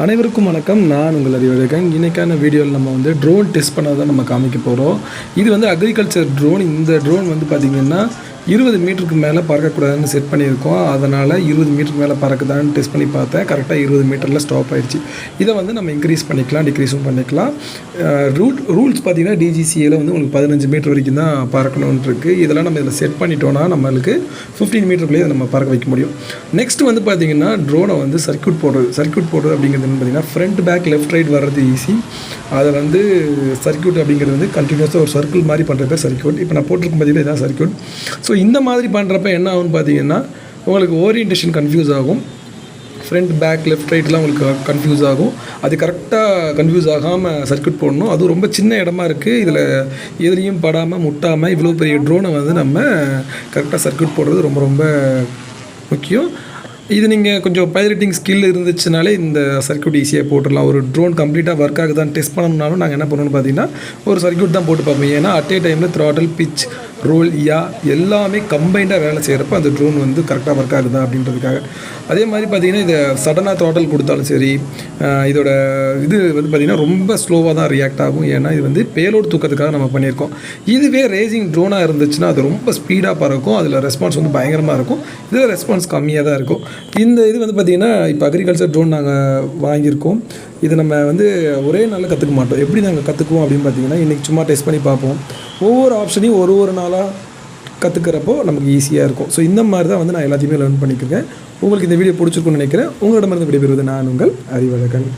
அனைவருக்கும் வணக்கம். நான் உங்கள் அறிவழகன். இன்றைக்கான வீடியோவில் நம்ம வந்து ட்ரோன் டெஸ்ட் பண்ணதை நம்ம காமிக்க போகிறோம். இது வந்து அக்ரிகல்ச்சர் ட்ரோன். இந்த ட்ரோன் வந்து பார்த்திங்கன்னா 20 மீட்டருக்கு மேலே பறக்கக்கூடாதுன்னு செட் பண்ணியிருக்கோம். அதனால் 20 மீட்டருக்கு மேலே பறக்குதான்னு டெஸ்ட் பண்ணி பார்த்தேன். கரெக்டாக 20 மீட்டரில் ஸ்டாப் ஆகிடுச்சு. இதை வந்து நம்ம இன்க்ரீஸ் பண்ணிக்கலாம், டிக்ரீஸும் பண்ணிக்கலாம். ரூல்ஸ் பார்த்திங்கன்னா டிஜிசிஏல வந்து உங்களுக்கு 15 மீட்டர் வரைக்கும் தான் பறக்கணுன்ட்டு இருக்குது. இதெல்லாம் நம்ம இதில் செட் பண்ணிட்டோன்னா நம்மளுக்கு 15 மீட்டருக்குள்ளேயே நம்ம பறக்க வைக்க முடியும். நெக்ஸ்ட் வந்து பார்த்திங்கன்னா ட்ரோனை வந்து சர்க்யூட் போடுறது அப்படிங்கிறது வந்து பார்த்திங்கன்னா ஃப்ரண்ட் பேக் லெஃப்ட் ரைட் வர்றது ஈஸி. அதை வந்து சர்க்யூட் அப்படிங்கிறது வந்து கண்டினியூஸாக ஒரு சர்க்கிள் மாதிரி பண்ணுற பேர் சர்க்யூட். இப்போ நான் போட்டிருக்கும் பார்த்திங்கன்னா இதான் சர்க்யூட். ஸோ இந்த மாதிரி பண்ணுறப்ப என்ன ஆகும்னு பார்த்தீங்கன்னா உங்களுக்கு ஓரியன்டேஷன் கன்ஃபியூஸ் ஆகும். ஃப்ரண்ட் பேக் லெஃப்ட் ரைட்லாம் உங்களுக்கு கன்ஃபியூஸ் ஆகும். அது கரெக்டாக கன்ஃபியூஸ் ஆகாமல் சர்க்யூட் போடணும். அதுவும் ரொம்ப சின்ன இடமா இருக்குது. இதில் எதுலேயும் படாமல் முட்டாமல் இவ்வளோ பெரிய ட்ரோனை வந்து நம்ம கரெக்டாக சர்க்யூட் போடுறது ரொம்ப ரொம்ப முக்கியம். இது நீங்கள் கொஞ்சம் பைலட்டிங் ஸ்கில் இருந்துச்சுனாலே இந்த சர்க்யூட் ஈஸியாக போட்டுடலாம். ஒரு ட்ரோன் கம்ப்ளீட்டாக ஒர்க் ஆகுதான்னு டெஸ்ட் பண்ணணும்னாலும் நாங்கள் என்ன பண்ணணும்னு பார்த்தீங்கன்னா ஒரு சர்க்யூட் தான் போட்டு பார்ப்போம். ஏன்னா அட் ஏ டைமில் த்ராட்டல், பிச், ரோல், எல்லாமே கம்பைண்டாக வேலை செய்கிறப்ப அந்த ட்ரோன் வந்து கரெக்டாக ஒர்க் ஆகுதா அப்படின்றதுக்காக. அதே மாதிரி பார்த்திங்கன்னா இதை சடனாக த்ராட்டல் கொடுத்தாலும் சரி, இதோட இது வந்து பார்த்திங்கன்னா ரொம்ப ஸ்லோவாக தான் ரியாக்ட் ஆகும். ஏன்னா இது வந்து பேலோடு தூக்கிறதுக்காக நம்ம பண்ணியிருக்கோம். இதுவே ரேசிங் ட்ரோனாக இருந்துச்சுன்னா அது ரொம்ப ஸ்பீடாக பறக்கும். அதில் ரெஸ்பான்ஸ் வந்து பயங்கரமாக இருக்கும். இதில் ரெஸ்பான்ஸ் கம்மியாக தான் இருக்கும். இந்த இது வந்து பார்த்திங்கன்னா இப்போ அக்ரிகல்ச்சர் ட்ரோன் நாங்கள் வாங்கியிருக்கோம். இது நம்ம வந்து ஒரே நாளில் கற்றுக்க மாட்டோம். எப்படி நாங்கள் கற்றுக்குவோம் அப்படின்னு பார்த்தீங்கன்னா இன்றைக்கி சும்மா டெஸ்ட் பண்ணி பார்ப்போம். ஒவ்வொரு ஆப்ஷனையும் ஒரு நாளாக கற்றுக்கிறப்போ நமக்கு ஈஸியாக இருக்கும். ஸோ இந்த மாதிரி தான் வந்து நான் எல்லாத்தையுமே லேர்ன் பண்ணிக்கிறேன். உங்களுக்கு இந்த வீடியோ பிடிச்சிருக்குன்னு நினைக்கிறேன். உங்களிடமிருந்து விடைபெறுவது நான் உங்கள் அறிவழகன்.